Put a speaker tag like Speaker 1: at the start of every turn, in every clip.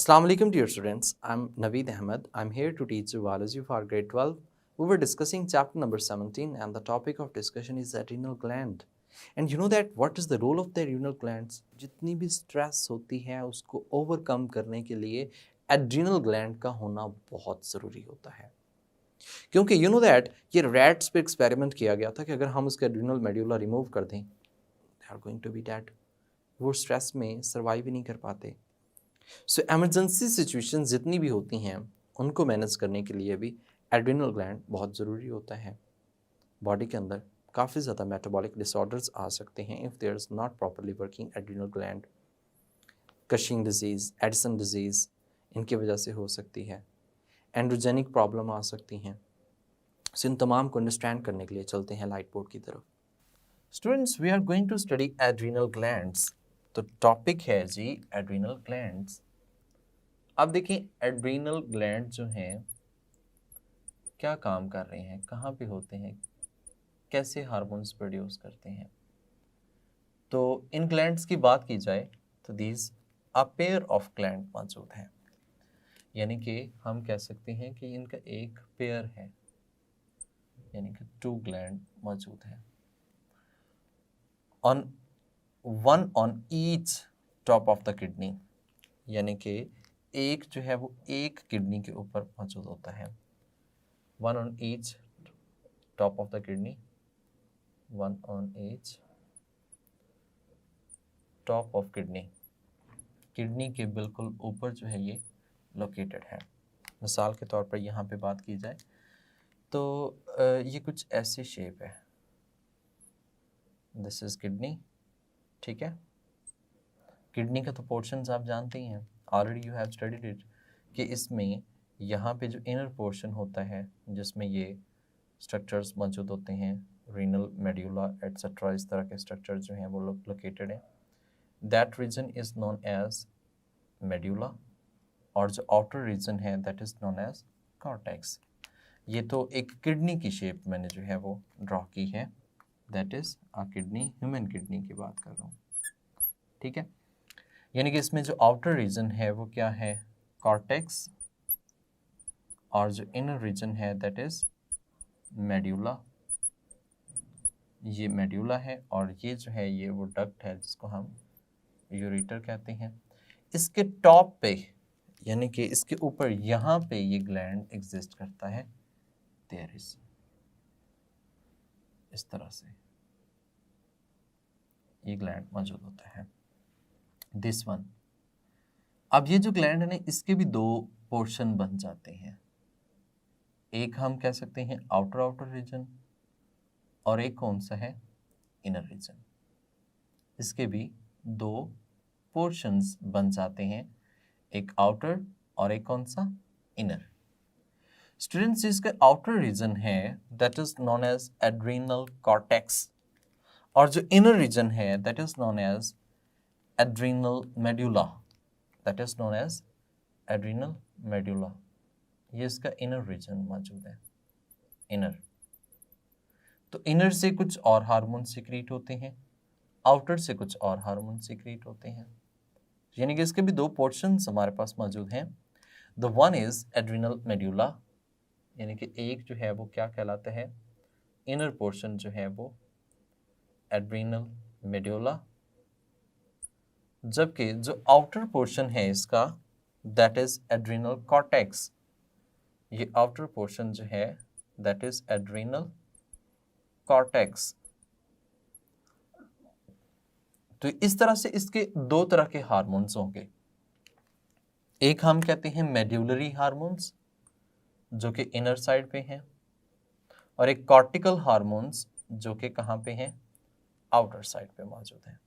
Speaker 1: Assalamu alaikum dear students. I'm Naveed Ahmed. I'm here to teach zoology for grade 12. We were discussing chapter number 17 and the topic of discussion is adrenal gland. And you know that what is the role of the adrenal glands? जितनी भी stress होती है उसको overcome करने के लिए adrenal gland का होना बहुत ज़रूरी होता है क्योंकि you know that ये rats पे experiment किया गया था कि अगर हम उसका adrenal medulla remove कर दें they are going to be dead. वो stress में survive ही नहीं कर पाते. सो एमरजेंसी सिचुएशन जितनी भी होती हैं उनको मैनेज करने के लिए भी एड्रिनल ग्लैंड बहुत ज़रूरी होता है. बॉडी के अंदर काफ़ी ज़्यादा मेटाबॉलिक डिसऑर्डर्स आ सकते हैं if there is not properly working adrenal gland. Cushing disease, Addison disease इनकी वजह से हो सकती है. एंड्रोजेनिक प्रॉब्लम आ सकती हैं. सो इन तमाम को अंडरस्टैंड करने के लिए चलते हैं लाइट बोर्ड की तरफ. Students, we are going to study adrenal glands. तो टॉपिक है जी एड्रिनल ग्लैंड्स. अब देखिए एड्रिनल ग्लैंड जो हैं क्या काम कर रहे हैं, कहाँ पे होते हैं, कैसे हार्मोन्स प्रोड्यूस करते हैं. तो इन ग्लैंड्स की बात की जाए तो these a pair of gland मौजूद हैं, यानी कि हम कह सकते हैं कि इनका एक पेयर है, यानी कि 2 ग्लैंड मौजूद हैं. On one on each top of the kidney, यानी कि एक जो है वो एक किडनी के ऊपर मौजूद होता है. One on each top of the kidney, one on each top of kidney, kidney के बिल्कुल ऊपर जो है ये लोकेटेड है. मिसाल के तौर पर यहाँ पे बात की जाए तो ये कुछ ऐसी शेप है. This is kidney. ठीक है, किडनी का तो पोर्शंस आप जानते ही हैं, already you have studied it, कि इसमें यहाँ पे जो इनर पोर्शन होता है जिसमें ये स्ट्रक्चर्स मौजूद होते हैं, रीनल, मेड्यूला एट्सेट्रा, इस तरह के स्ट्रक्चर जो हैं वो लोकेटेड हैं. That region is known as medulla, और जो आउटर रीजन है that is known as cortex. ये तो एक किडनी की शेप मैंने जो है वो ड्रॉ की है, that is a kidney, human kidney की बात कर रहा हूँ. ठीक है, यानी कि इसमें जो आउटर रीजन है वो क्या है, कॉर्टेक्स, और जो इनर रीजन है दैट इज मेड्यूला. ये मेड्यूला है और ये जो है ये वो डक्ट है जिसको हम यूरेटर कहते हैं. इसके टॉप पे, यानी कि इसके ऊपर यहाँ पे ये ग्लैंड एग्जिस्ट करता है. देयर इज, इस तरह से ये ग्लैंड मौजूद होता है, दिस वन. अब ये जो ग्लैंड है ना, इसके भी 2 पोर्शन बन जाते हैं. एक हम कह सकते हैं आउटर रीजन, और एक कौन सा है, इनर रीजन. इसके भी 2 पोर्शंस बन जाते हैं, एक आउटर और एक कौन सा, इनर. स्टूडेंट्स, इसका आउटर रीजन है that is known as adrenal cortex, और जो इनर रीजन है that is known as adrenal medulla, that is known as adrenal medulla. ये इसका इनर रीजन मौजूद है, इनर. तो इनर से कुछ और हार्मोन सीक्रेट होते हैं, आउटर से कुछ और हार्मोन सीक्रेट होते हैं, यानी कि इसके भी 2 पोर्शंस हमारे पास मौजूद हैं. The one is adrenal medulla, यानी कि एक जो है वो क्या कहलाता है, इनर पोर्शन जो है वो एड्रिनल मेड्यूला, जबकि जो आउटर पोर्शन है इसका दैट इज एड्रिनल कॉर्टेक्स. ये आउटर पोर्शन जो है दैट इज एड्रिनल कॉर्टेक्स. तो इस तरह से इसके 2 तरह के हार्मोन्स होंगे. एक हम कहते हैं मेड्यूलरी हार्मोन्स जो कि इनर साइड पे हैं, और एक कॉर्टिकल हार्मोन्स जो कि कहाँ पे हैं, आउटर साइड पे मौजूद हैं.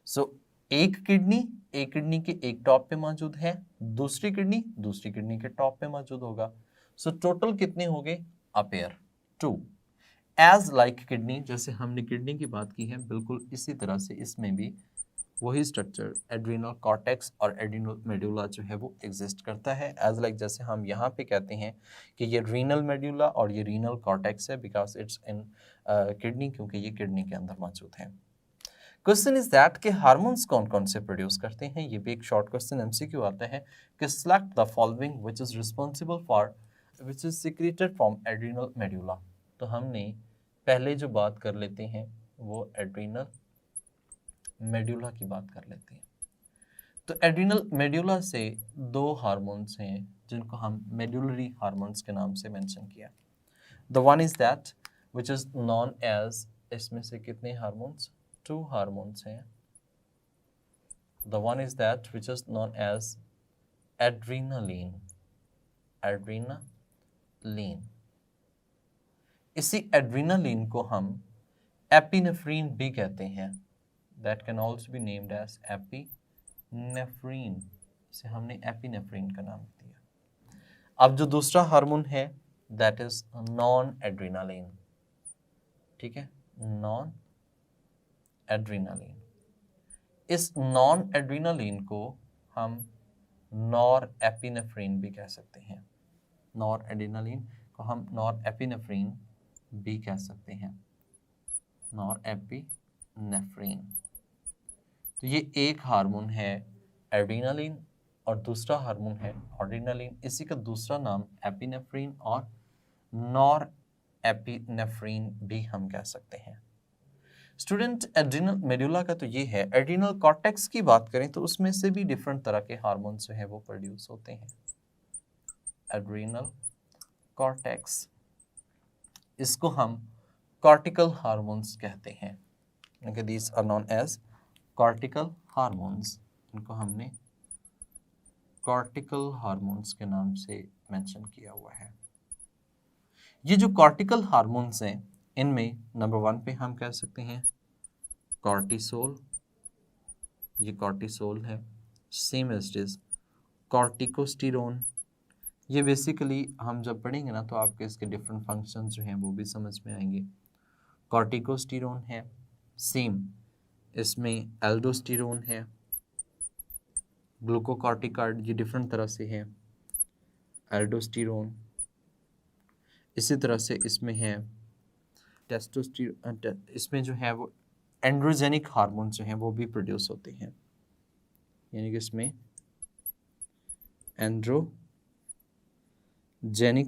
Speaker 1: सो एक किडनी के एक टॉप पे मौजूद है, दूसरी किडनी के टॉप पे मौजूद होगा. सो टोटल कितने हो गए, a pair, 2. As like kidney, जैसे हमने किडनी की बात की है, बिल्कुल इसी तरह से इसमें भी वही स्ट्रक्चर एड्रिनल कॉर्टेक्स और एड्रिनल मेड्यूला जो है वो एग्जिस्ट करता है. एज लाइक जैसे हम यहाँ पे कहते हैं कि ये रीनल मेड्यूला और ये रीनल कॉर्टेक्स है, बिकॉज इट्स इन किडनी, क्योंकि ये किडनी के अंदर मौजूद है. क्वेश्चन इज दैट कि हार्मोन्स कौन कौन से प्रोड्यूस करते हैं, ये भी एक शॉर्ट क्वेश्चन एमसीक्यू आता है कि select the following which is responsible for which is secreted from adrenal medulla. तो हमने पहले जो बात कर लेते हैं वो एड्रिनल मेडुला की बात कर लेते हैं। तो एड्रिनल मेडुला से दो हार्मोन्स हैं जिनको हम मेडुलरी हार्मोन्स के नाम से मेंशन किया। The one is that which is known as, इसमें से कितने हार्मोन्स, टू हार्मोन्स हैं। The one is that which is known as adrenaline, adrenaline. इसी एड्रीनालीन को हम एपिनेफ्रीन भी कहते हैं, that can also be named as epinephrine, इसे हमने एपिनेफ्रीन का नाम दिया। अब जो दूसरा हार्मोन है दैट इज नॉन एड्रीनालीन, ठीक है, नॉन एड्रीनालीन। इस नॉन एड्रीनालीन को हम नॉर एपिनेफ्रीन भी कह सकते हैं, नॉर एड्रीनालीन को हम नॉर एपिनेफ्रीन भी कह सकते हैं, नॉर एपिनेफ्रीन। तो ये एक हार्मोन है एड्रीनालीन और दूसरा हार्मोन है एड्रीनालीन, इसी का दूसरा नाम एपिनेफ्रीन और नॉर एपिनेफ्रीन भी हम कह सकते हैं। स्टूडेंट एड्रिनल मेडुला का तो ये है। एड्रिनल कॉर्टेक्स की बात करें तो उसमें से भी डिफरेंट तरह के हार्मोन्स जो है वो प्रोड्यूस होते हैं। एड्रिनल कॉर्टेक्स, इसको हम कॉर्टिकल हार्मोन्स कहते हैं, these are known as cortical hormones, इनको हमने कॉर्टिकल हार्मोन्स के नाम से मेंशन किया हुआ है। ये जो कॉर्टिकल हार्मोन्स हैं इनमें नंबर 1 पे हम कह सकते हैं कॉर्टिसोल, ये कॉर्टिसोल है। Same as it is corticosterone, ये बेसिकली हम जब पढ़ेंगे ना तो आपके इसके डिफरेंट फंक्शंस जो हैं वो भी समझ में आएंगे। कॉर्टिकोस्टेरोन है, सेम इसमें एल्डोस्टेरोन है, ग्लूकोकॉर्टिकॉइड ये डिफरेंट तरह से है, एल्डोस्टेरोन। इसी तरह से इसमें है टेस्टोस्टेरोन, इसमें जो है वो एंड्रोजेनिक हार्मोन जो हैं वो भी प्रोड्यूस होते हैं, यानी कि इसमें एंड्रोजेनिक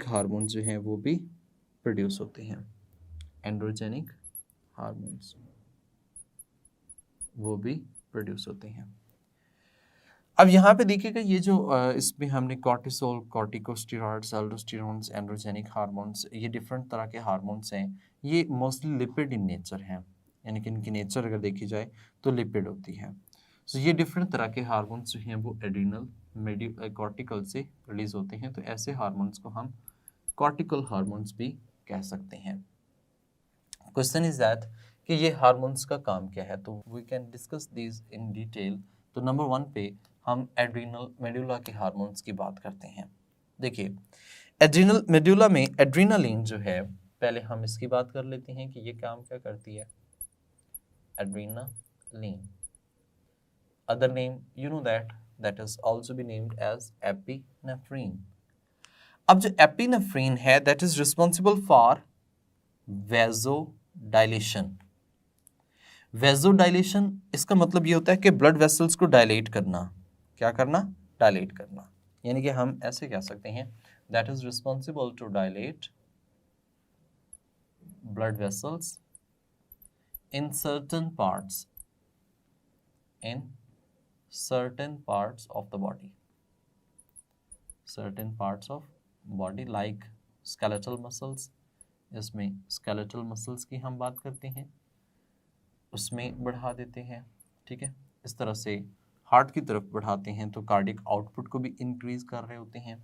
Speaker 1: हार्मोन जो हैं वो भी प्रोड्यूस होते हैं, एंड्रोजेनिक हार्मोन्स वो भी प्रोड्यूस होते हैं। अब यहाँ पे देखिएगा ये जो इसमें हमने कॉर्टिसोल, कॉर्टिकोस्टेरॉइड्स, एल्डोस्टेरोन्स, एंड्रोजेनिक हार्मोन्स, ये डिफरेंट तरह के हार्मोन्स हैं। ये मोस्टली लिपिड इन नेचर हैं, यानी कि इनकी नेचर अगर देखी जाए तो लिपिड होती है। सो ये डिफरेंट तरह के हार्मोन्स जो हैं वो एड्रिनल कॉर्टिकल से रिलीज होते हैं। तो ऐसे हार्मोन्स को हम कॉर्टिकल हार्मोन्स भी कह सकते हैं। क्वेश्चन इज दैट कि ये हार्मोन्स का काम क्या है, तो we can discuss this in detail. तो नंबर 1 पे हम एड्रिनल मेडुला के हार्मोन्स की बात करते हैं। देखिए एड्रिनल मेडुला में एड्रिनालीन जो है, पहले हम इसकी बात कर लेते हैं कि ये काम क्या करती है। Adrenaline, other name you know that is also be named as epinephrine. अब जो एपिनेफ्रीन है that is responsible for vasodilation. Vasodilation इसका मतलब ये होता है कि ब्लड वेसल्स को डायलेट करना। क्या करना? डायलेट करना, यानी कि हम ऐसे कह सकते हैं that is responsible to dilate blood vessels in certain parts of the body, certain parts of body like skeletal muscles। इसमें skeletal muscles की हम बात करते हैं, उसमें बढ़ा देते हैं, ठीक है। इस तरह से हार्ट की तरफ बढ़ाते हैं तो कार्डियक आउटपुट को भी इंक्रीज कर रहे होते हैं।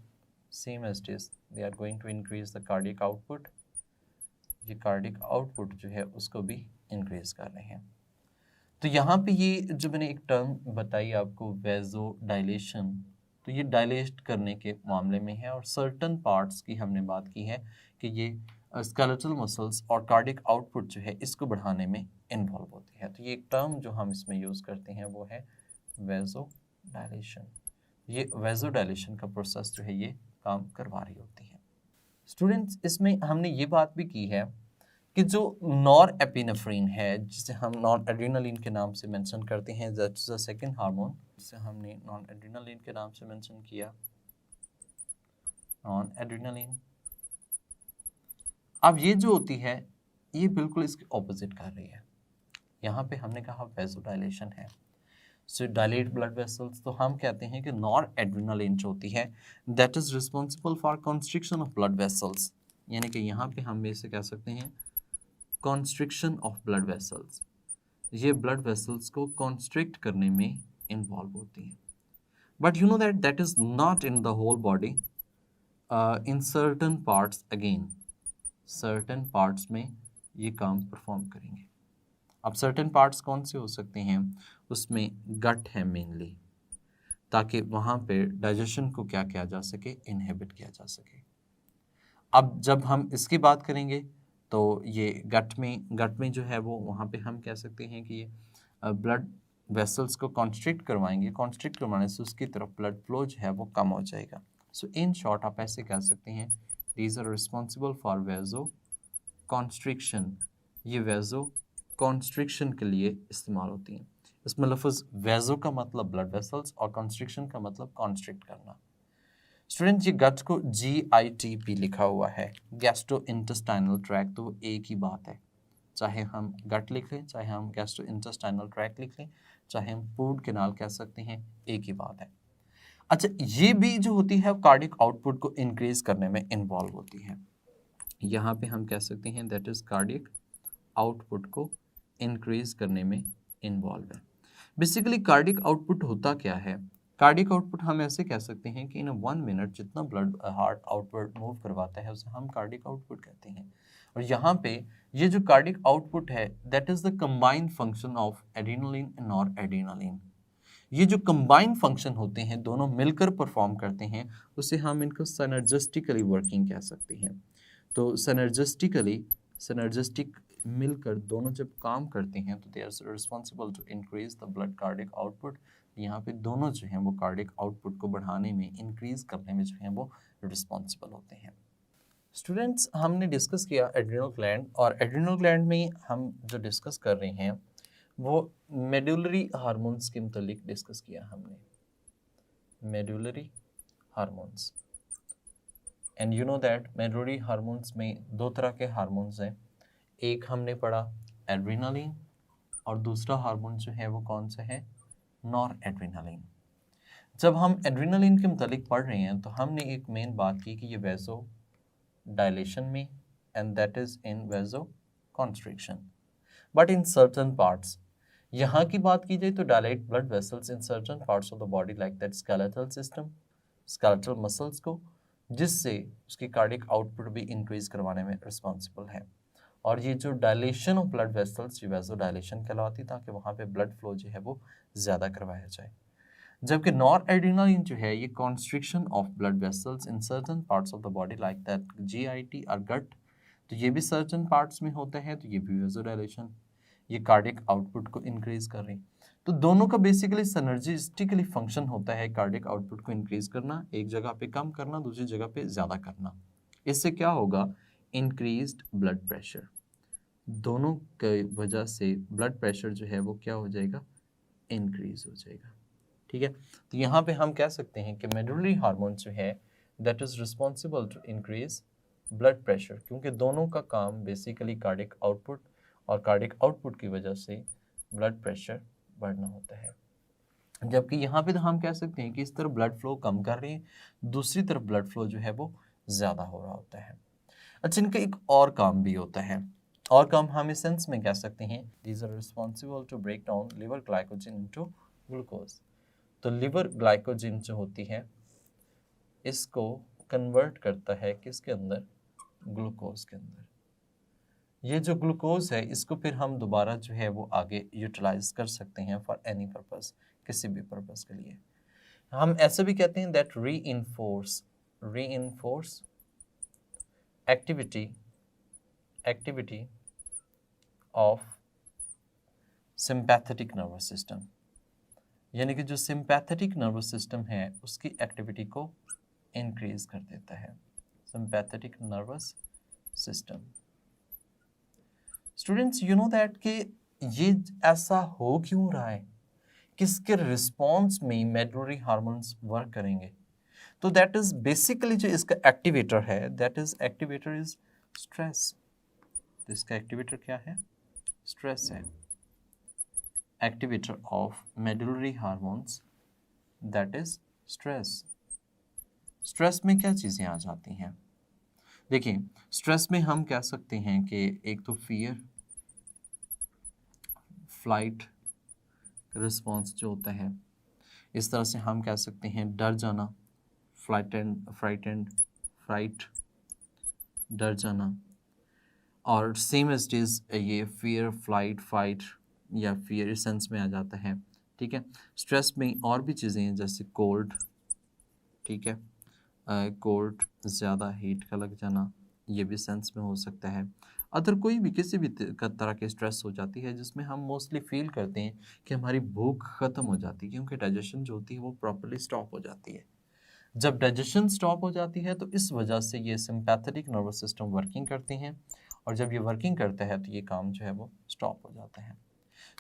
Speaker 1: Same as it is they are going to increase the cardiac output, ये कार्डियक आउटपुट जो है उसको भी इंक्रीज कर रहे हैं। तो यहाँ पे ये जो मैंने एक टर्म बताई आपको वेसोडाइलेशन, तो ये डायलेट करने के मामले में है। और सर्टन पार्ट्स की हमने बात की है कि ये स्केलेटल मसल्स और कार्डियक आउटपुट जो है इसको बढ़ाने में इन्वॉल्व होती है। तो ये एक टर्म जो हम इसमें यूज़ करते हैं वो है वेसोडाइलेशन। ये वेसोडाइलेशन का प्रोसेस जो है ये काम करवा रही होती है। स्टूडेंट्स इसमें हमने ये बात भी की है कि जो नॉर एपिनेफ्रिन है, जिसे हम नॉन एड्रेनालिन के नाम से मेंशन करते हैं, दैट्स द सेकंड हार्मोन जिसे हमने नॉन एड्रेनालिन के नाम से मेंशन किया, नॉन एड्रेनालिन। अब ये जो होती है ये बिल्कुल इसके ऑपोजिट कर रही है। यहाँ पे हमने कहा वेसोडाइलेशन है, सो डायलेट ब्लड वेसल्स, तो हम कहते हैं कि नॉर एड्रेनालिन जो होती है that is responsible for constriction of blood vessels, यानी कि यहाँ पे हम इसे कह सकते हैं कॉन्स्ट्रिक्शन ऑफ ब्लड वेसल्स। ये ब्लड वेसल्स को कॉन्स्ट्रिक्ट करने में इन्वॉल्व होती हैं। But you know that that is not in the whole body, in certain parts again, certain parts में ये काम परफॉर्म करेंगे। अब सर्टन पार्ट्स कौन से हो सकते हैं, उसमें गट है मेनली, ताकि वहाँ पे डाइजेशन को क्या किया जा सके, इनहिबिट किया जा सके। अब जब हम इसकी बात करेंगे तो ये गट में जो है वो वहाँ पे हम कह सकते हैं कि ये ब्लड वेसल्स को कॉन्स्ट्रिक्ट करवाएंगे, कॉन्स्ट्रिक्ट करवाने से उसकी तरफ ब्लड फ्लो जो है वो कम हो जाएगा। सो इन शॉर्ट आप ऐसे कह सकते हैं these are responsible for vasoconstriction, ये वेजो कॉन्स्ट्रिक्शन के लिए इस्तेमाल होती हैं। इसमें लफ्ज़ वेजो का मतलब ब्लड वेसल्स और कॉन्स्ट्रिक्शन का मतलब कॉन्स्ट्रिक्ट करना। स्टूडेंट ये गट को GITP लिखा हुआ है, गैस्ट्रो इंटेस्टाइनल ट्रैक, तो एक ही बात है, चाहे हम गट लिख लें, चाहे हम गैस्ट्रो इंटेस्टाइनल ट्रैक लिख लें, चाहे हम फूड कैनाल कह सकते हैं, एक ही बात है। अच्छा, ये भी जो होती है कार्डिक आउटपुट को इंक्रीज करने में इन्वॉल्व होती है। यहाँ पे हम कह सकते हैं दैट इज कार्डिक आउटपुट को इंक्रीज करने में इन्वॉल्व है। बेसिकली कार्डिक आउटपुट होता क्या है, कार्डिक आउटपुट हम ऐसे कह सकते हैं कि इन 1 मिनट जितना ब्लड हार्ट आउटवर्ड मूव करवाता है उसे हम कार्डिक आउटपुट कहते हैं। और यहाँ पे ये जो कार्डिक आउटपुट है that is the combined function of adrenaline and nor adrenaline. ये जो कंबाइंड फंक्शन होते हैं, दोनों मिलकर परफॉर्म करते हैं, उसे हम इनको सिनर्जिस्टिकली वर्किंग कह सकते हैं। तो सिनर्जिस्टिक मिलकर दोनों जब काम करते हैं तो they are responsible to increase the blood cardiac output. यहाँ पे दोनों जो हैं वो कार्डिक आउटपुट को बढ़ाने में, इंक्रीज करने में जो हैं वो रिस्पॉन्सिबल होते हैं। स्टूडेंट्स, हमने डिस्कस किया एड्रिनल ग्लैंड, और एड्रिनल ग्लैंड में हम जो डिस्कस कर रहे हैं वो मेडुलरी हार्मोन्स के मुतालिक डिस्कस किया हमने, medullary hormones. And you know that medullary hormones में दो तरह के हार्मोन्स हैं, एक हमने पढ़ा एड्रेनालिन और दूसरा हार्मोन जो है वो कौन सा है, नॉर एड्रेनालिन। जब हम एड्रेनालिन के मुतालिक पढ़ रहे हैं तो हमने एक मेन बात की कि ये वेजो डायलेशन में and that is in vasoconstriction, but in certain parts. यहाँ की बात की जाए तो dilate blood vessels in certain parts of the body like that skeletal system, skeletal muscles को, जिससे उसकी कार्डिक आउटपुट भी इंक्रीज करवाने में रिस्पॉन्सिबल है। और ये जो डायलेशन ऑफ ब्लड वेसल्स, ये वेजो डायलेशन कहलाती, ताकि वहाँ पे ब्लड फ्लो जो है वो ज़्यादा करवाया जाए। जबकि नॉर एड्रेनालिन जो है ये constriction of blood vessels in certain parts of the body like that GIT और गट, तो ये भी सर्टन पार्ट्स में होता है, तो ये भी वेजो डायलेशन, ये कार्डिक आउटपुट को इंक्रीज कर रही। तो दोनों का बेसिकली सिनर्जिस्टिकली फंक्शन होता है कार्डिक आउटपुट को इंक्रीज करना, एक जगह पे कम करना, दूसरी जगह पे ज़्यादा करना। इससे क्या होगा, इंक्रीज्ड ब्लड प्रेशर, दोनों की वजह से ब्लड प्रेशर जो है वो क्या हो जाएगा, इंक्रीज हो जाएगा। ठीक है, तो यहाँ पे हम कह सकते हैं कि मेडुलरी हार्मोन जो है that is responsible to increase blood pressure, क्योंकि दोनों का काम बेसिकली कार्डिक आउटपुट और कार्डिक आउटपुट की वजह से ब्लड प्रेशर बढ़ना होता है। जबकि यहाँ पे तो हम कह सकते हैं कि इस तरफ ब्लड फ्लो कम कर रही है, दूसरी तरफ ब्लड फ्लो जो है वो ज़्यादा हो रहा होता है। अच्छा, इनका एक और काम भी होता है, और काम हम इस सेंस में कह सकते हैं these are responsible to break down liver glycogen into glucose. तो लिवर ग्लाइकोजन जो होती है इसको कन्वर्ट करता है किसके अंदर, ग्लूकोज के अंदर। ये जो ग्लूकोज है इसको फिर हम दोबारा जो है वो आगे यूटिलाइज कर सकते हैं फॉर एनी पर्पस, किसी भी पर्पस के लिए। हम ऐसे भी कहते हैं दैट री enforce activity of sympathetic nervous system, यानी कि जो सिंपैथेटिक नर्वस सिस्टम है उसकी एक्टिविटी को इंक्रीज कर देता है, sympathetic nervous system. Students you know that कि ये ऐसा हो क्यों रहा है, किसके रिस्पॉन्स में मेडुलरी हार्मोन्स वर्क करेंगे? तो दैट इज बेसिकली जो इसका एक्टिवेटर है, that is activator is stress. तो इसका एक्टिवेटर क्या है? स्ट्रेस है। Activator of medullary hormones that is stress. Stress में क्या चीज़ें आ जाती हैं? देखिए, स्ट्रेस में हम कह सकते हैं कि एक तो फियर, फ्लाइट रिस्पॉन्स जो होता है, इस तरह से हम कह सकते हैं डर जाना, फ्राइट, डर जाना, और सेम एज इज ये फियर, फ्लाइट, फाइट या फियर इस सेंस में आ जाता है। ठीक है, स्ट्रेस में और भी चीज़ें हैं जैसे कोल्ड, ठीक है, कोल्ड, ज़्यादा हीट का लग जाना, ये भी सेंस में हो सकता है। अदर कोई भी किसी भी तरह की स्ट्रेस हो जाती है जिसमें हम मोस्टली फील करते हैं कि हमारी भूख ख़त्म हो जाती है, क्योंकि डाइजेशन जो होती है वो प्रॉपर्ली स्टॉप हो जाती है। जब डाइजेशन स्टॉप हो जाती है तो इस वजह से ये सिंपैथेटिक नर्वस सिस्टम वर्किंग करते हैं, और जब ये वर्किंग करता है तो ये काम जो है वो स्टॉप हो जाता है।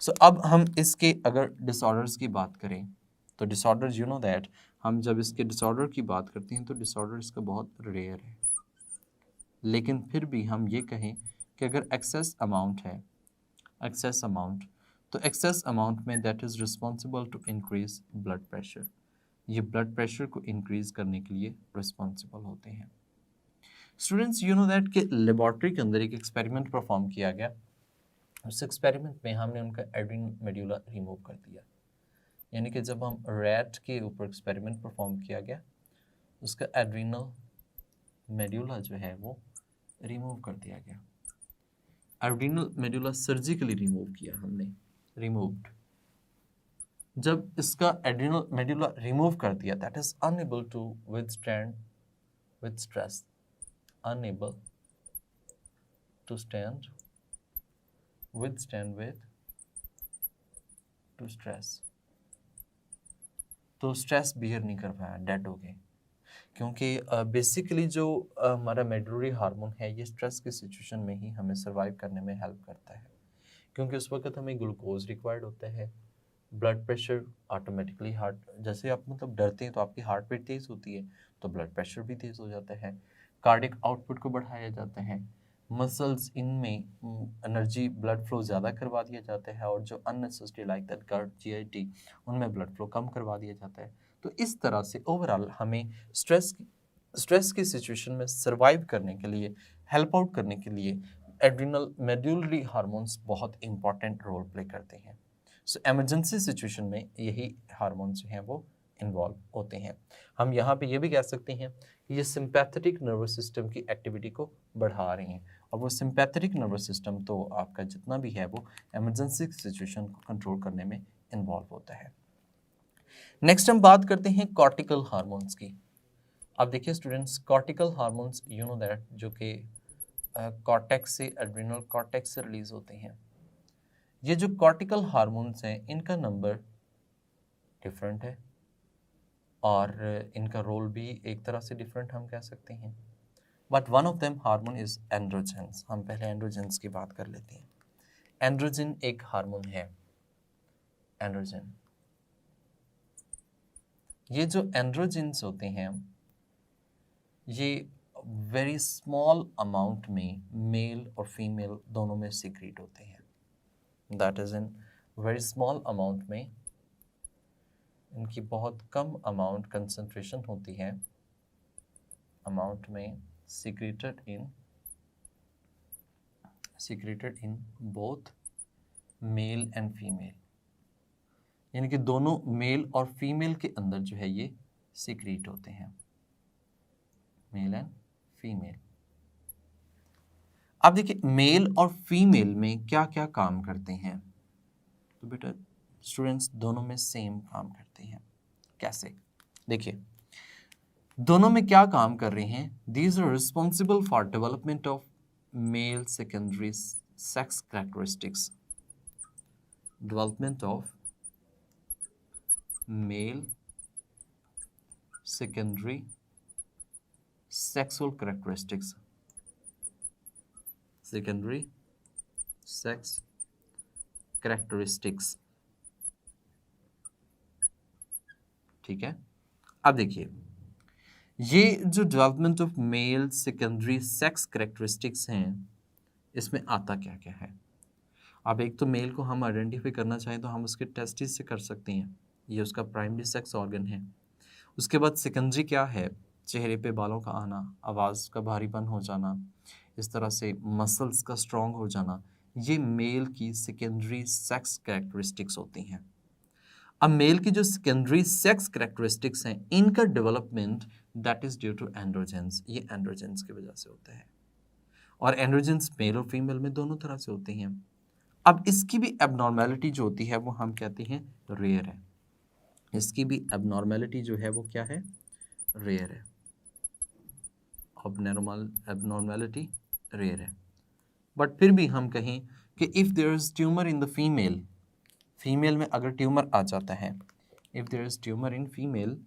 Speaker 1: सो अब हम इसके अगर डिसऑर्डर्स की बात करें तो डिसऑर्डर यू नो दैट, हम जब इसके डिसऑर्डर की बात करते हैं तो डिसऑर्डर इसका बहुत रेयर है, लेकिन फिर भी हम ये कहें कि अगर एक्सेस अमाउंट है, एक्सेस अमाउंट, तो एक्सेस अमाउंट में that is responsible to increase blood pressure. ये ब्लड प्रेशर को इंक्रीज करने के लिए रिस्पॉन्सिबल होते हैं। स्टूडेंट्स यू नो दैट कि लेबॉर्ट्री के अंदर एक एक्सपेरिमेंट परफॉर्म किया गया। उस एक्सपेरिमेंट में हमने उनका एड्रीनल मेड्यूला रिमूव कर दिया, यानी कि जब हम रैट के ऊपर एक्सपेरिमेंट परफॉर्म किया गया, उसका एड्रीनल मेड्यूला जो है वो रिमूव कर दिया गया। एड्रीनल मेड्यूला सर्जिकली रिमूव किया हमने, रिमूव्ड। जब इसका एड्रीनल मेड्यूला रिमूव कर दिया, that is unable to withstand with stress, unable to withstand with to stress। तो स्ट्रेस बियर नहीं कर पाया, डेड हो गए, क्योंकि बेसिकली जो हमारा मेडुलरी हार्मोन है ये स्ट्रेस की सिचुएशन में ही हमें सर्वाइव करने में हेल्प करता है, क्योंकि उस वक्त हमें ग्लूकोज रिक्वायर्ड होता है, ब्लड प्रेशर ऑटोमेटिकली, हार्ट जैसे आप मतलब डरते हैं तो आपकी हार्ट रेट तेज़ होती है तो ब्लड प्रेशर भी तेज़ हो जाता है, कार्डियक आउटपुट को बढ़ाया जाता है, मसल्स इनमें एनर्जी ब्लड फ्लो ज़्यादा करवा दिया जाता है, और जो unnecessary like that gut GIT उनमें ब्लड फ्लो कम करवा दिया जाता है। तो इस तरह से ओवरऑल हमें स्ट्रेस की सिचुएशन में सर्वाइव करने के लिए, हेल्प आउट करने के लिए एड्रिनल मेड्यूलरी हार्मोन्स बहुत इंपॉर्टेंट रोल प्ले करते हैं। सो इमरजेंसी सिचुएशन में यही हार्मोन्स जो हैं वो इन्वॉल्व होते हैं। हम यहाँ पे ये भी कह सकते हैं कि ये सिंपैथेटिक नर्वस सिस्टम की एक्टिविटी को बढ़ा रही हैं, और वो सिंपैथेटिक नर्वस सिस्टम तो आपका जितना भी है वो इमरजेंसी सिचुएशन को कंट्रोल करने में इन्वॉल्व होता है। नेक्स्ट हम बात करते हैं कॉर्टिकल हार्मोन्स की। अब देखिए students, cortical hormones you know that जो कि कॉर्टेक्स से, एड्रिनल कॉर्टेक्स से रिलीज होते हैं। ये जो कॉर्टिकल हार्मोन्स हैं इनका नंबर डिफरेंट है, और इनका रोल भी एक तरह से डिफरेंट हम कह सकते हैं, but one of them hormone is androgens. हम पहले एंड्रोजेंस की बात कर लेते हैं। एंड्रोजन एक हार्मोन है, एंड्रोजन। ये जो एंड्रोजेंस होते हैं ये वेरी स्मॉल अमाउंट में मेल और फीमेल दोनों में सीक्रेट होते हैं, that is in very small amount में, इनकी बहुत कम अमाउंट कंसंट्रेशन होती है, अमाउंट में secreted in both male and female, यानी कि दोनों मेल और फीमेल के अंदर जो है ये सीक्रेट होते हैं, मेल एंड फीमेल। अब देखिए मेल और फीमेल में क्या क्या काम करते हैं, तो बेटा स्टूडेंट्स दोनों में सेम काम करते हैं। कैसे? देखिए दोनों में क्या काम कर रहे हैं, these are responsible for development of male secondary sex characteristics, development of male secondary sexual characteristics, secondary sex characteristics. ठीक है, अब देखिए ये जो development of male secondary sex characteristics हैं, इसमें आता क्या क्या है। अब एक तो मेल को हम आइडेंटिफाई करना चाहें तो हम उसके टेस्टिस से कर सकते हैं, ये उसका प्राइमरी सेक्स ऑर्गन है। उसके बाद सेकेंडरी क्या है, चेहरे पे बालों का आना, आवाज़ का भारीपन हो जाना, इस तरह से मसल्स का स्ट्रॉन्ग हो जाना, ये मेल की सेकेंडरी सेक्स कैरेक्टरिस्टिक्स होती हैं। अब मेल की जो सेकेंडरी सेक्स कैरेक्टरिस्टिक्स हैं, इनका development that is due to androgens, ये एंड्रोजेंस की वजह से होता है। और एंड्रोजेंस मेल और फीमेल में दोनों तरह से होते हैं। अब इसकी भी एबनॉर्मेलिटी जो होती है वो हम कहते हैं रेयर है। इसकी भी एबनॉर्मेलिटी जो है वो क्या है, रेयर है। एबनॉर्मेलिटी रेयर है। बट फिर भी हम कहें कि if there is tumour in the female, female में अगर ट्यूमर आ जाता है, if there is tumour in female,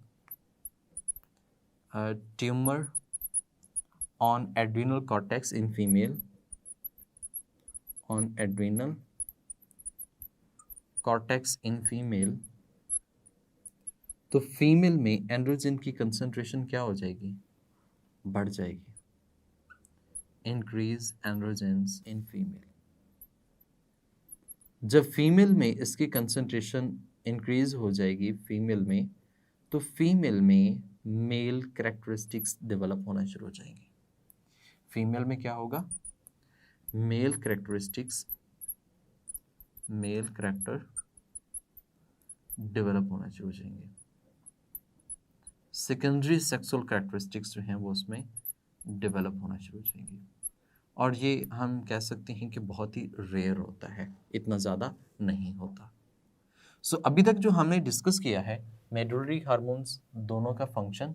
Speaker 1: tumour on adrenal cortex in female, on adrenal cortex in female, तो फीमेल में एंड्रोजन की कंसंट्रेशन क्या हो जाएगी, बढ़ जाएगी। Increase androgens in female. जब फीमेल में इसकी कंसंट्रेशन इंक्रीज हो जाएगी फीमेल में, तो फीमेल में मेल कैरेक्टरिस्टिक्स डेवलप होना शुरू हो जाएंगी। फीमेल में क्या होगा, male characteristics, male character develop होना शुरू हो जाएंगे। सेकेंडरी सेक्सुअल कैरेक्टरिस्टिक्स जो हैं वो उसमें डेवलप होना शुरू हो जाएंगी। और ये हम कह सकते हैं कि बहुत ही रेयर होता है, इतना ज़्यादा नहीं होता। सो अभी तक जो हमने डिस्कस किया है मेडुलरी हार्मोन्स दोनों का फंक्शन,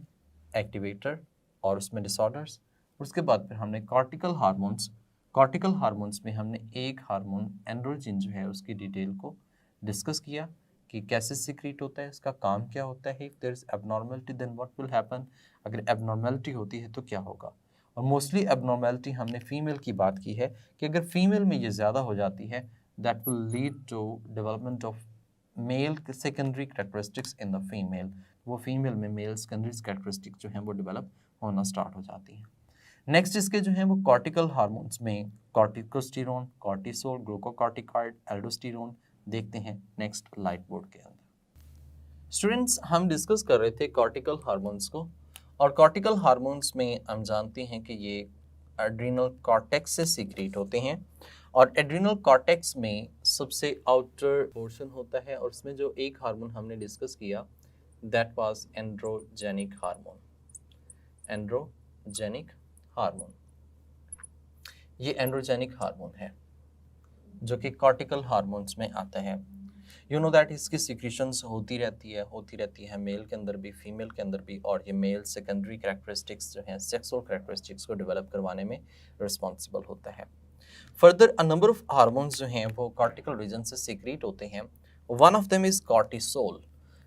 Speaker 1: एक्टिवेटर और उसमें डिसऑर्डर्स। उसके बाद फिर हमने कॉर्टिकल हार्मोन्स, कॉर्टिकल हार्मोन्स में हमने एक हार्मोन एंड्रोजन जो है उसकी डिटेल को डिस्कस किया कि कैसे सीक्रेट होता है, इसका काम क्या होता है, if there is abnormality then what will happen, अगर एबनॉर्मलिटी होती है तो क्या होगा। और मोस्टली एबनॉर्मलिटी हमने फीमेल की बात की है कि अगर फीमेल में ये ज़्यादा हो जाती है that will lead to development of male secondary characteristics in the female, वो फीमेल में मेल सेकेंडरी कैरेक्टरिस्टिक जो हैं वो डेवलप होना स्टार्ट हो जाती हैं। नेक्स्ट इसके जो हैं वो कॉर्टिकल हार्मोन्स में कॉर्टिकोस्टेरोन, कॉर्टिसोल, ग्लूकोकॉर्टिकॉइड, एल्डोस्टेरोन देखते हैं नेक्स्ट लाइट बोर्ड के अंदर। स्टूडेंट्स हम डिस्कस कर रहे थे कॉर्टिकल हार्मोन्स को, और कॉर्टिकल हार्मोन्स में हम जानते हैं कि ये एड्रिनल कॉर्टेक्स से सीक्रेट होते हैं। और एड्रिनल कॉर्टेक्स में सबसे आउटर पोर्शन होता है और उसमें जो एक हार्मोन हमने डिस्कस किया that was androgenic hormone, androgenic hormone. ये एंड्रोजेनिक हार्मोन है जो कि कॉर्टिकल हार्मोन्स में आता है। यू नो दैट इसकी सिक्रीशंस होती रहती है मेल के अंदर भी फीमेल के अंदर भी, और ये मेल सेकेंडरी कैरेक्टरिस्टिक्स जो हैं सेक्सुअल कैरेक्टरिस्टिक्स को डेवलप करवाने में रिस्पॉन्सिबल होता है। Further a number of hormones जो हैं वो कॉर्टिकल रीजन से सीक्रेट होते हैं। One of them is cortisol,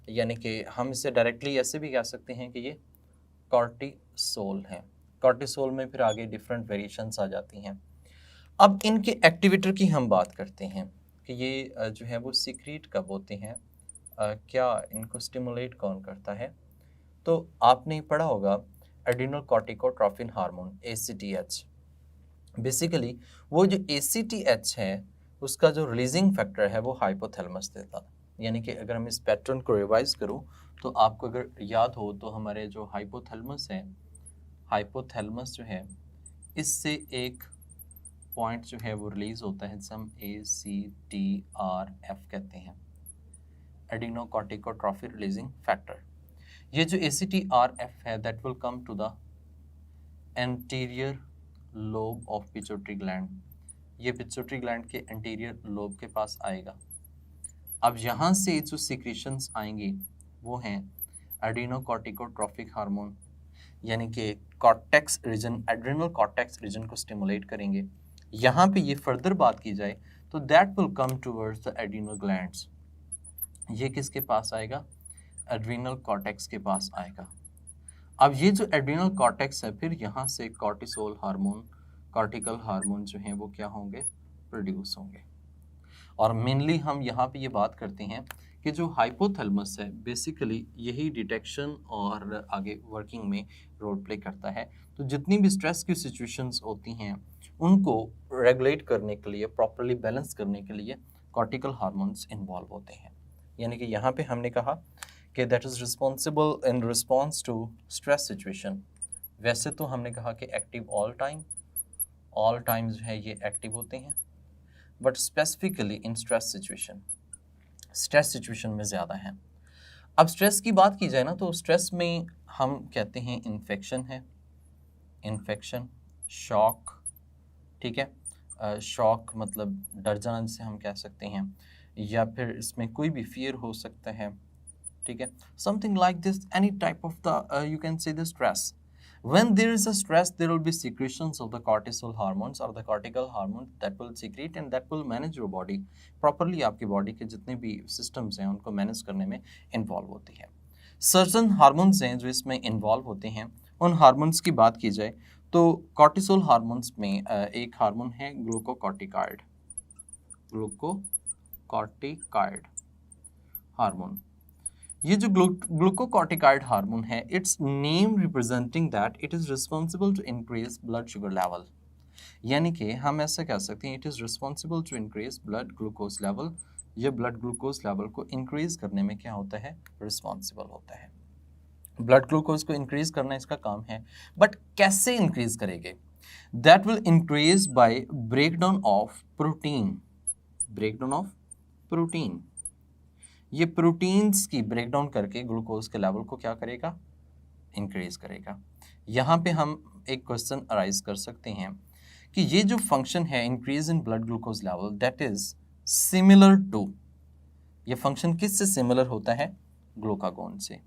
Speaker 1: यानी कि हम इसे डायरेक्टली ऐसे भी कह सकते हैं कि ये कॉर्टिसोल है। कॉर्टिसोल में फिर आगे डिफरेंट वेरिएशंस आ जाती हैं। अब इनके एक्टिवेटर की हम बात करते हैं कि ये जो है वो सीक्रेट कब होते हैं, क्या इनको स्टिमुलेट कौन करता है। तो आपने पढ़ा होगा एड्रिनल कॉर्टिकोट्रोफिन हार्मोन ACTH। बेसिकली वो जो ACTH है उसका जो रिलीजिंग फैक्टर है वो हाइपोथैलेमस देता है। यानी कि अगर हम इस पैटर्न को रिवाइज करूं तो आपको अगर याद हो तो हमारे जो हाइपोथैलेमस है, हाइपोथैलेमस जो है इससे एक पॉइंट जो है वो रिलीज होता है जिसे हम ACTRF कहते हैं, एडिनोकॉर्टिकोट्रोफिन रिलीजिंग फैक्टर। ये जो ACTRF है that will come to the anterior lobe of pituitary gland, ये पिट्यूटरी ग्लैंड के एंटीरियर लोब के पास आएगा। अब यहाँ से जो सिक्रीशंस आएंगी वो हैं एडिनोकॉर्टिकोट्रोफिक हार्मोन, यानी कि cortex region, adrenal cortex region को स्टिमुलेट करेंगे। यहाँ पे ये फर्दर बात की जाए तो that will come towards the adrenal glands, ये किसके पास आएगा, एड्रिनल कॉर्टेक्स के पास आएगा। अब ये जो एड्रिनल कॉर्टेक्स है फिर यहाँ से कॉर्टिसोल हार्मोन, कॉर्टिकल हार्मोन जो हैं वो क्या होंगे, प्रोड्यूस होंगे। और मेनली हम यहाँ पे ये बात करते हैं कि जो हाइपोथैलेमस है बेसिकली यही डिटेक्शन और आगे वर्किंग में रोल प्ले करता है। तो जितनी भी स्ट्रेस की सिचुएशंस होती हैं उनको रेगुलेट करने के लिए, प्रॉपरली बैलेंस करने के लिए कॉर्टिकल हार्मोन्स इन्वॉल्व होते हैं। यानी कि यहाँ पे हमने कहा कि that is responsible in response to stress situation. वैसे तो हमने कहा कि एक्टिव ऑल टाइम जो है ये एक्टिव होते हैं, but specifically in stress situation में ज़्यादा है। अब स्ट्रेस की बात की जाए ना तो स्ट्रेस में हम कहते हैं इन्फेक्शन, शॉक, ठीक है, शॉक मतलब डर जाना जिसे हम कह सकते हैं, या फिर इसमें कोई भी फियर हो सकता है, ठीक है, something like this, any type of the you can say the stress. When there is a stress, there will be secretions of the cortisol hormones or the cortical hormone that will secrete and that will manage your body properly. आपकी body के जितने भी systems हैं उनको manage करने में involve होती है। सर्टन हार्मोन्स हैं जो इसमें इन्वॉल्व होते हैं। उन हार्मोन्स की बात की जाए तो कॉर्टिसोल हार्मोन्स में एक हार्मोन है ग्लूकोकॉर्टिकॉइड हार्मोन। ये जो ग्लूकोकॉर्टिकॉइड हार्मोन है, its name representing that it is responsible to increase blood sugar level. यानी कि हम ऐसा कह सकते हैं it is responsible to increase blood glucose level. ये ब्लड ग्लूकोज लेवल को इंक्रीज करने में क्या होता है, रिस्पॉन्सिबल होता है। ब्लड ग्लूकोज को इंक्रीज करना इसका काम है, बट कैसे इंक्रीज करेंगे? That will increase by breakdown of protein. ये प्रोटीन्स की ब्रेकडाउन करके ग्लूकोज के लेवल को क्या करेगा, इंक्रीज करेगा। यहाँ पे हम एक क्वेश्चन अराइज कर सकते हैं कि ये जो फंक्शन है increase in blood glucose level, that is similar to, ये फंक्शन किससे सिमिलर होता है, ग्लूकागोन से।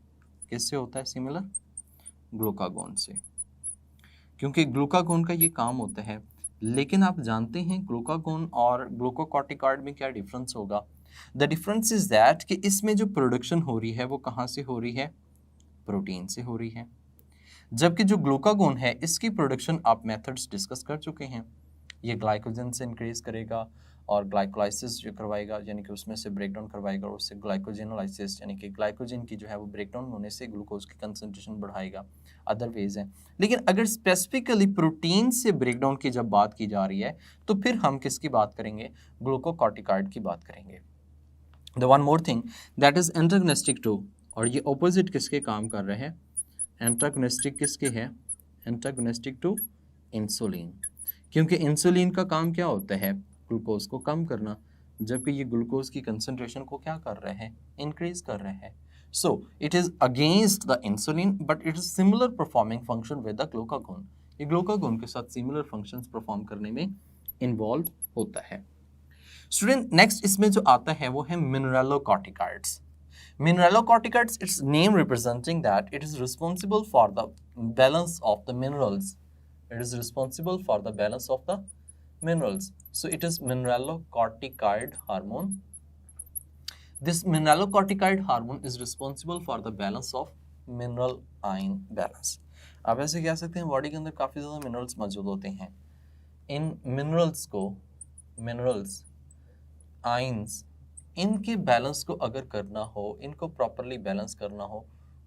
Speaker 1: किससे होता है सिमिलर, ग्लूकागोन से, क्योंकि ग्लूकागोन का ये काम होता है। लेकिन आप जानते हैं ग्लूकागोन और ग्लूकोकॉर्टिकॉइड में क्या डिफरेंस होगा? द डिफरेंस इज दैट कि इसमें जो प्रोडक्शन हो रही है वो कहाँ से हो रही है, प्रोटीन से हो रही है, जबकि जो ग्लूकागोन है इसकी प्रोडक्शन आप मेथड्स डिस्कस कर चुके हैं। ये ग्लाइकोजन से इंक्रीज करेगा और ग्लाइकोलाइसिस जो करवाएगा, यानी कि उसमें से ब्रेकडाउन करवाएगा और उससे ग्लाइकोजेनोलाइसिस, यानी कि ग्लाइकोजन की जो है वो ब्रेकडाउन होने से ग्लूकोज की कंसंट्रेशन बढ़ाएगा। अदर वेज है। लेकिन अगर स्पेसिफिकली प्रोटीन से ब्रेकडाउन की जब बात की जा रही है तो फिर हम किसकी बात करेंगे, ग्लूकोकॉर्टिकॉइड की बात करेंगे। The one more thing that is antagonistic to, और ये ऑपोजिट किसके काम कर रहे हैं, एंटागोनिस्टिक किसके है, एंटागोनिस्टिक टू इंसुलिन, क्योंकि इंसुलिन का काम क्या होता है, ग्लूकोज को कम करना, जबकि ये ग्लूकोज की कंसंट्रेशन को क्या कर रहे हैं, इंक्रीज कर रहे हैं। So it is against the insulin but it is similar performing function with the glucagon. ये ग्लूकागोन के साथ सिमिलर फंक्शंस परफॉर्म करने में इन्वॉल्व होता है। स्टूडेंट नेक्स्ट इसमें जो आता है वो है mineralocorticoids. Mineralocorticoids, its name representing that it is responsible for the balance of the minerals. It is responsible for the balance of the minerals. So it is mineralocorticoid hormone. This mineralocorticoid hormone is responsible for the balance of mineral ion balance. आप ऐसे कह सकते हैं body के अंदर काफ़ी ज़्यादा minerals मौजूद होते हैं। इन मिनरल्स को, मिनरल्स, आयंस, इनके बैलेंस को अगर करना हो, इनको प्रॉपरली बैलेंस करना हो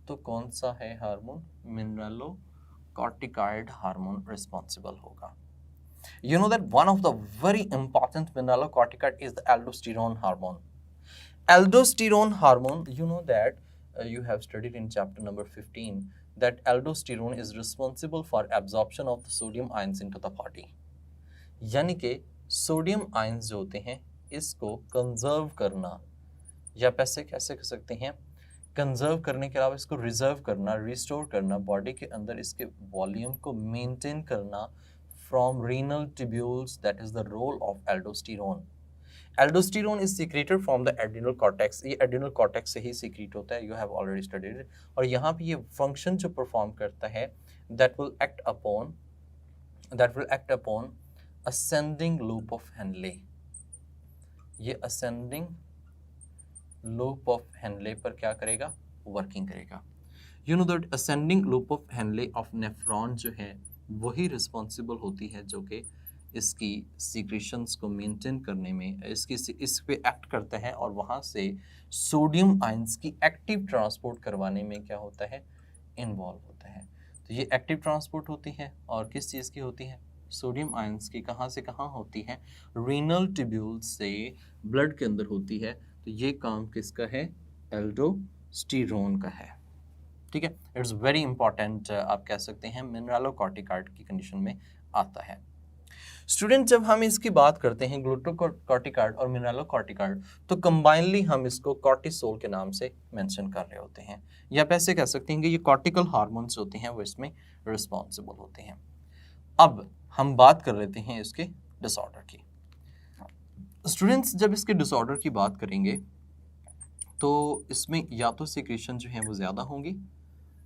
Speaker 1: तो कौन सा है हार्मोन, मिनरलोकॉर्टिकॉइड हार्मोन रिस्पॉन्सिबल होगा। You know that one of the very important mineralocorticoid is the aldosterone hormone. Aldosterone hormone, you know that you have studied in chapter number 15 that aldosterone is responsible for absorption of the sodium ions into the body. यानी कि sodium ions जो होते हैं इसको conserve करना, या पैसे कैसे कर सकते हैं, कंजर्व करने के अलावा इसको रिजर्व करना, रिस्टोर करना, बॉडी के अंदर इसके वॉल्यूम को मेंटेन करना from renal tubules, that is the role of aldosterone. Aldosterone is secreted from the adrenal cortex, ये एड्रिनल कॉर्टेक्स से ही सीक्रेट होता है, यू हैव ऑलरेडी स्टडीड। और यहाँ पे ये फंक्शन जो परफॉर्म करता है that will act upon ascending loop of Henley. ये असेंडिंग लूप ऑफ हेनले पर क्या करेगा, वर्किंग करेगा। You know that ascending loop of Henley of nephron जो है वही रिस्पॉन्सिबल होती है जो कि इसकी सीक्रेशंस को मेंटेन करने में इस पे एक्ट करता है और वहाँ से सोडियम आयंस की एक्टिव ट्रांसपोर्ट करवाने में क्या होता है, इन्वॉल्व होता है। तो ये एक्टिव ट्रांसपोर्ट होती है और किस चीज़ की होती है, सोडियम आयंस की कहाँ से कहाँ होती है, रीनल ट्यूब्यूल से ब्लड के अंदर होती है। तो ये काम किसका है, एल्डोस्टेरोन का है। ठीक है, इट्स वेरी इंपॉर्टेंट, आप कह सकते हैं मिनरलोकॉर्टिकॉइड की कंडीशन में आता है। स्टूडेंट, जब हम इसकी बात करते हैं ग्लूकोकॉर्टिकॉइड और मिनरलोकॉर्टिकॉइड, तो कंबाइनली हम इसको कॉर्टिसोल के नाम से मेंशन कर रहे होते हैं, या आप ऐसे कह सकते हैं कि ये कॉर्टिकल हार्मोन्स होते हैं वो इसमें रिस्पॉन्सिबल होते हैं। अब हम बात कर लेते हैं इसके डिसऑर्डर की। स्टूडेंट्स, जब इसके डिसऑर्डर की बात करेंगे तो इसमें या तो सिक्रेशन जो है वो ज़्यादा होंगी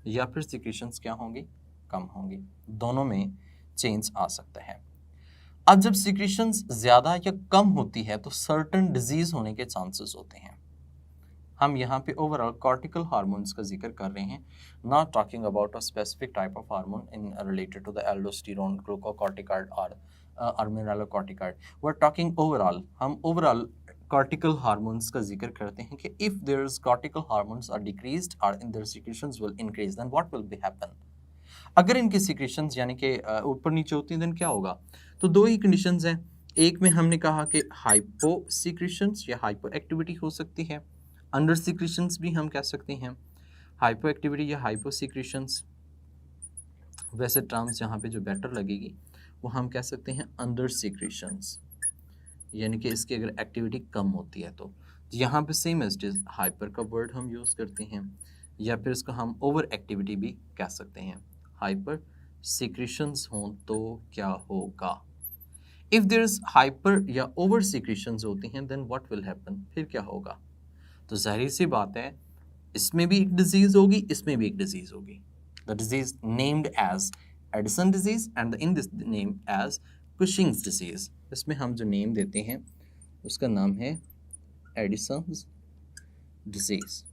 Speaker 1: या फिर सिक्रेशंस क्या होंगी, कम होंगी, दोनों में चेंज आ सकता है। अब जब सिक्रेशंस ज़्यादा या कम होती है तो सर्टेन डिजीज़ होने के चांसेस होते हैं। हम यहाँ पे ओवरऑल कॉर्टिकल हार्मोन्स का जिक्र कर रहे हैं, not talking about a specific type of hormone in related to the aldosterone, glucocorticoid और mineralocorticoid. We are talking overall, हम ओवरऑल कॉर्टिकल हार्मोन्स का जिक्र करते हैं कि if there is cortical hormones are decreased और in their secretions will increase, then what will be happen. अगर इनकी सिक्रेशंस यानी कि ऊपर नीचे होती हैं देन क्या होगा, तो दो ही कंडीशंस हैं। एक में हमने कहा कि हाइपो सिक्रेशंस या हाइपो एक्टिविटी हो सकती है, अंडर सिक्रेशंस भी हम कह सकते हैं, हाइपो एक्टिविटी या हाइपो सिक्रेशंस। वैसे टर्म्स यहाँ पे जो बेटर लगेगी वो हम कह सकते हैं अंडर सिक्रेशंस, यानी कि इसकी अगर एक्टिविटी कम होती है तो यहाँ पे same as it is hyper का वर्ड हम यूज़ करते हैं, या फिर इसको हम ओवर एक्टिविटी भी कह सकते हैं। हाइपर सिक्रेशंस हों तो क्या होगा, इफ देयर इज हाइपर या ओवर सिक्रेशंस होती हैं देन व्हाट विल हैपन, फिर क्या होगा। तो जाहिर सी बात है, इसमें भी एक डिजीज होगी, इसमें भी एक डिजीज होगी। The disease named as Addison disease and in this name as Cushing's disease. इसमें हम जो नेम देते हैं उसका नाम है एडिसन्स डिजीज,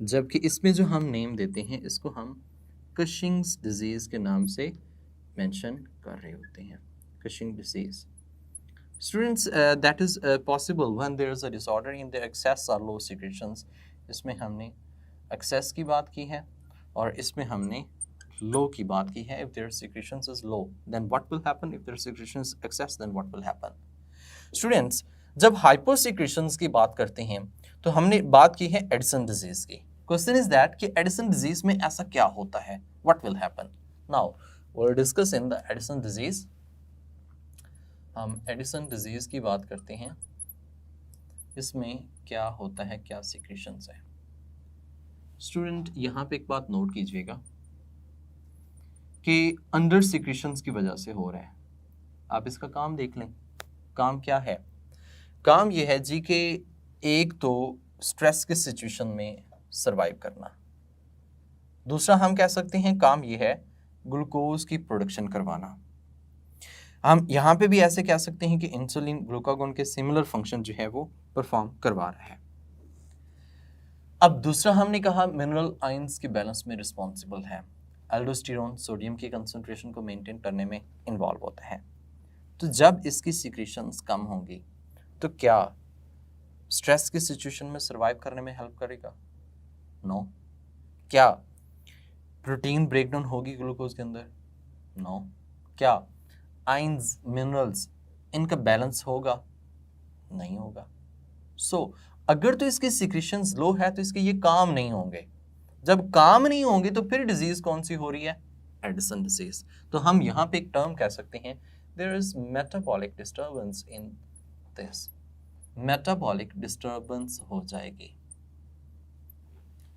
Speaker 1: जबकि इसमें जो हम नेम देते हैं इसको हम कुशिंग्स डिजीज के नाम से मेंशन कर रहे होते हैं, Cushing disease. Students, that is possible when there is a disorder in the excess or low secretions. इसमें हमने excess की बात की है और इसमें हमने low की बात की है। If their secretions is low, then what will happen? If their secretions excess, then what will happen? Students, जब hyposecretions की बात करते हैं तो हमने बात की है एडिसन डिजीज की। Question is that कि एडिसन डिजीज में ऐसा क्या होता है? What will happen? Now, we'll discuss in the Addison disease. हम एडिसन डिजीज की बात करते हैं, इसमें क्या होता है, क्या सिक्रेशंस है। स्टूडेंट, यहाँ पे एक बात नोट कीजिएगा कि अंडर सिक्रेशंस की वजह से हो रहा है। आप इसका काम देख लें, काम क्या है। काम ये है जी कि एक तो स्ट्रेस के सिचुएशन में सरवाइव करना, दूसरा हम कह सकते हैं काम ये है ग्लूकोज की प्रोडक्शन करवाना। हम यहाँ पे भी ऐसे कह सकते हैं कि इंसुलिन ग्लूकागोन के सिमिलर फंक्शन जो है वो परफॉर्म करवा रहा है। अब दूसरा हमने कहा मिनरल आयंस के बैलेंस में रिस्पॉन्सिबल है। एल्डोस्टेरोन सोडियम की कंसंट्रेशन को मेंटेन करने में इन्वॉल्व होता है। तो जब इसकी सिक्रेशंस कम होंगी तो क्या स्ट्रेस की सिचुएशन में सर्वाइव करने में हेल्प करेगा? नो। क्या प्रोटीन ब्रेकडाउन होगी ग्लूकोज के अंदर? नो। क्या आयंस मिनरल्स इनका बैलेंस होगा? नहीं होगा। सो अगर तो इसकी सिक्रेशंस लो है तो इसके ये काम नहीं होंगे। जब काम नहीं होंगे तो फिर डिजीज कौन सी हो रही है? Addison disease. तो हम यहाँ पे एक टर्म कह सकते हैं, there is metabolic disturbance in this. Metabolic disturbance हो जाएगी,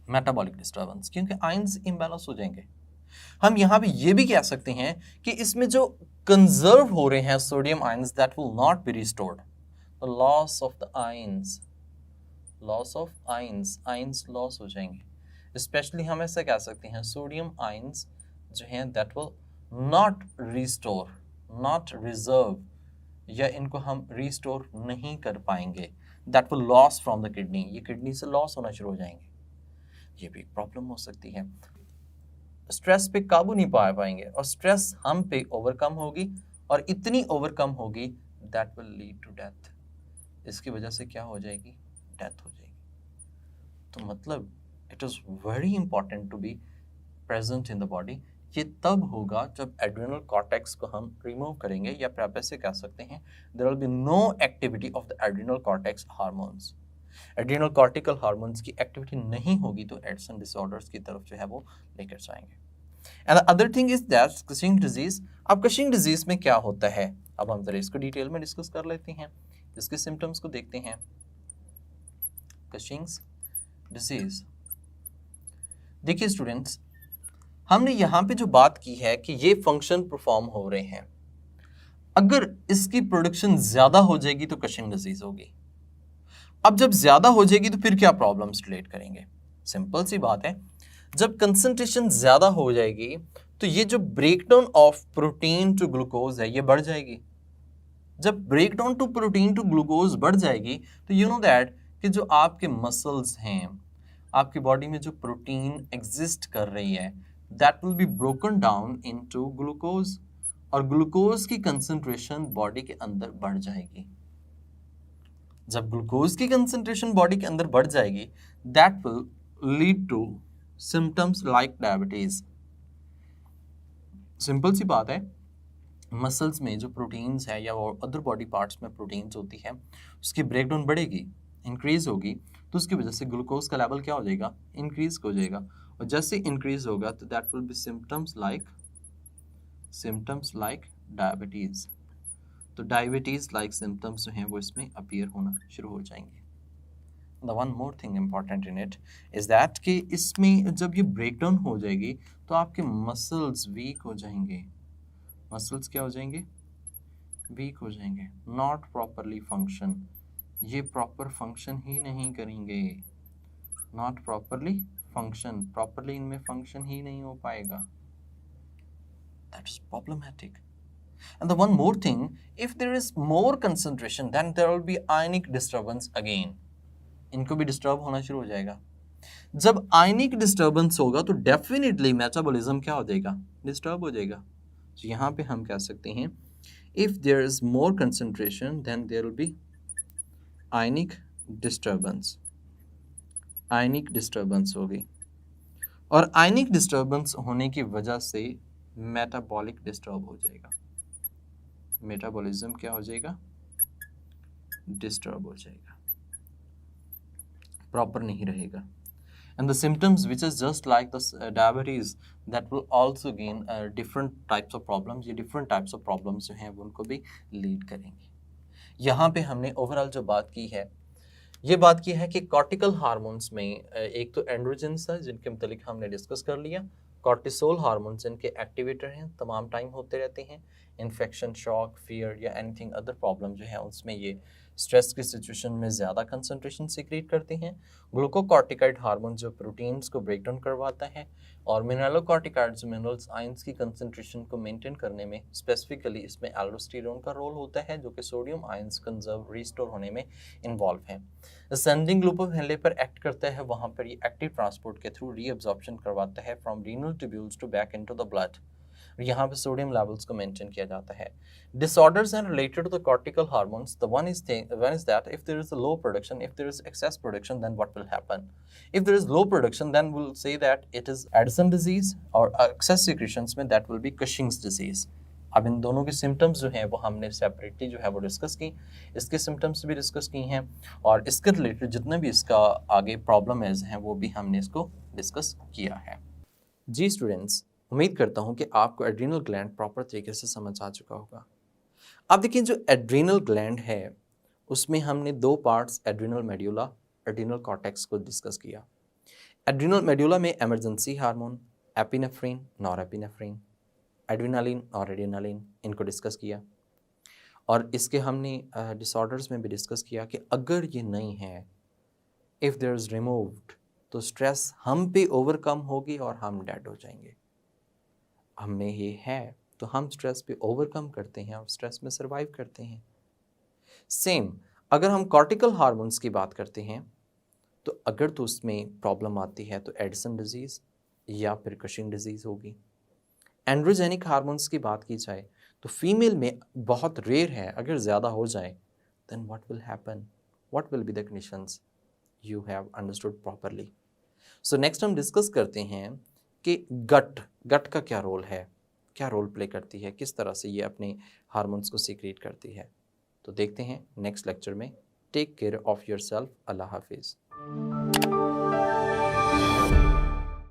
Speaker 1: मेटाबॉलिक डिस्टर्बेंस, क्योंकि आयंस इम्बैलेंस हो जाएंगे। हम यहाँ पे ये भी कह सकते हैं कि इसमें जो कंजर्व हो रहे हैं sodium ions that will not be restored. The loss of the ions, loss of ions, ions loss हो जाएंगे। स्पेशली हम ऐसा कह सकते हैं सोडियम आयंस जो हैं that will not restore, not reserve, या इनको हम रिस्टोर नहीं कर पाएंगे। That will loss from the kidney, ये किडनी से लॉस होना शुरू हो जाएंगे। ये भी एक प्रॉब्लम हो सकती है। स्ट्रेस पे काबू नहीं पा पाएंगे और स्ट्रेस हम पे ओवरकम होगी और इतनी ओवरकम होगी that will lead to death. इसकी वजह से क्या हो जाएगी? डेथ हो जाएगी। तो मतलब it is very important to be present in the body. ये तब होगा जब एड्रिनल कॉर्टेक्स को हम रिमूव करेंगे, या फिर आप ऐसे कह सकते हैं there will be no activity of the adrenal cortex hormones. Adrenal cortical hormones की एक्टिविटी नहीं होगी तो एडिसन डिसऑर्डर्स की तरफ जो है वो लेकर जाएंगे। And the other thing is that Cushing disease. अब कशिंग डिजीज में क्या होता है, अब हम जरा इसको डिटेल में डिस्कस कर लेते हैं, इसके सिम्टम्स को देखते हैं। कशिंग्स डिजीज, देखिए स्टूडेंट्स, हमने यहाँ पे जो बात की है कि ये फंक्शन परफॉर्म हो रहे हैं, अगर इसकी प्रोडक्शन ज्यादा हो जाएगी तो कशिंग डिजीज होगी। अब जब ज्यादा हो जाएगी तो फिर क्या प्रॉब्लम्स रिलेट करेंगे? सिंपल सी बात है, जब कंसंट्रेशन ज्यादा हो जाएगी तो ये जो breakdown of protein to glucose है ये बढ़ जाएगी। जब breakdown to protein to glucose बढ़ जाएगी तो यू नो दैट कि जो आपके मसल्स हैं, आपकी बॉडी में जो प्रोटीन एग्जिस्ट कर रही है, that will be broken down into glucose, और ग्लूकोज की कंसंट्रेशन बॉडी के अंदर बढ़ जाएगी। जब ग्लूकोज की कंसंट्रेशन बॉडी के अंदर बढ़ जाएगी that will lead to symptoms like diabetes. Simple सी बात है, मसल्स में जो प्रोटीन्स है या अदर बॉडी पार्ट्स में प्रोटीन्स होती है उसकी ब्रेकडाउन बढ़ेगी, इंक्रीज होगी, तो उसकी वजह से ग्लूकोज का लेवल क्या हो जाएगा? इंक्रीज हो जाएगा, और जैसे इंक्रीज होगा तो that will be symptoms like diabetes. तो डायबिटीज लाइक सिम्टम्स जो हैं वो इसमें अपीयर होना शुरू हो जाएंगे। The one more thing important in it is that कि इसमें जब ये ब्रेकडाउन हो जाएगी तो आपके मसल्स वीक हो जाएंगे। मसल्स क्या हो जाएंगे? वीक हो जाएंगे, नॉट प्रॉपरली फंक्शन, ये प्रॉपर फंक्शन ही नहीं करेंगे। नॉट प्रॉपरली फंक्शन, प्रॉपरली इनमें फंक्शन ही नहीं हो पाएगा। That is problematic. And the one more thing, if there is more concentration, then there will be ionic disturbance again. इनको भी डिस्टर्ब होना शुरू हो जाएगा। जब आयनिक डिस्टर्बेंस होगा तो डेफिनेटली मेटाबॉलिज्म क्या हो जाएगा? डिस्टर्ब हो जाएगा। तो यहाँ पे हम कह सकते हैं if there is more concentration then there will be ionic disturbance. Ionic disturbance होगी, और आयनिक डिस्टर्बेंस होने की वजह से मेटाबॉलिक डिस्टर्ब हो जाएगा। मेटाबॉलिज्म क्या हो जाएगा? डिस्टर्ब हो जाएगा, प्रॉपर नहीं रहेगा। And the symptoms which is just like the diabetes that will also gain different types of problems. ये डिफरेंट टाइप्स ऑफ प्रॉब्लम्स जो हैं वो उनको भी लीड करेंगे। यहाँ पे हमने ओवरऑल जो बात की है, ये बात की है कि कॉर्टिकल हार्मोन्स में एक तो एंड्रोजेंस है जिनके मतलब हमने डिस्कस कर लिया, कॉर्टिसोल हार्मोन्स इनके एक्टिवेटर हैं, तमाम टाइम होते रहते हैं। इन्फेक्शन, शॉक, फियर या एनीथिंग अदर प्रॉब्लम जो है उसमें ये स्ट्रेस की सिचुएशन में ज़्यादा कंसंट्रेशन सीक्रेट करते हैं। ग्लूकोकॉर्टिकॉइड हार्मोन जो प्रोटीन्स को ब्रेक डाउन करवाता है, और मिनरलोकॉर्टिकॉइड जो मिनरल्स आयंस की कंसंट्रेशन को मेंटेन करने में, स्पेसिफिकली इसमें एल्डोस्टेरोन का रोल होता है जो कि सोडियम आयंस कंजर्व रिस्टोर होने में इन्वॉल्व है। असेंडिंग लूप ऑफ हेनले पर एक्ट करता है, वहाँ पर ये एक्टिव ट्रांसपोर्ट के थ्रू रीअब्जॉर्प्शन करवाता है from renal tubules to back into the blood. यहाँ पे सोडियम लेवल्स को मेंटेन किया जाता है। Disorders and related to the cortical hormones, the one is that if there is a low production, if there is excess production, then what will happen? If there is low production, then we'll say that it is Addison disease, or excess secretions में that will be Cushing's disease. अब इन दोनों के symptoms जो हैं वो हमने separately जो है वो डिस्कस की, इसके सिम्टम्स भी डिस्कस की हैं, और इसके रिलेटेड जितने भी इसका आगे प्रॉब्लम हैं वो भी हमने इसको डिस्कस किया है। जी स्टूडेंट्स, उम्मीद करता हूँ कि आपको एड्रीनल ग्लैंड प्रॉपर तरीके से समझ आ चुका होगा। अब देखिए, जो एड्रीनल ग्लैंड है उसमें हमने दो parts, adrenal medulla, adrenal cortex को डिस्कस किया। एड्रीनल मेड्यूला में emergency hormone epinephrine, norepinephrine, adrenaline, noradrenaline, इनको डिस्कस किया। और इसके हमने डिसऑर्डर्स में भी डिस्कस किया कि अगर ये नहीं है, इफ़ देयर इज़ रिमूव्ड, तो स्ट्रेस हम पे ओवरकम होगी और हम डेड हो जाएंगे। हमें ये है तो हम स्ट्रेस पे ओवरकम करते हैं और स्ट्रेस में सर्वाइव करते हैं। सेम अगर हम कॉर्टिकल हार्मोन्स की बात करते हैं तो अगर तो उसमें प्रॉब्लम आती है तो एडिसन डिजीज़ या फिर कशिंग डिजीज़ होगी। एंड्रोजेनिक हार्मोन्स की बात की जाए तो फीमेल में बहुत रेयर है, अगर ज़्यादा हो जाए then what will happen, what will be the conditions, you have understood properly. So next हम डिस्कस करते हैं कि गट, गट का क्या रोल है, क्या रोल प्ले करती है, किस तरह से ये अपने हार्मोन्स को सीक्रेट करती है। तो देखते हैं नेक्स्ट लेक्चर में। Take care of yourself. अल्लाह हाफिज़।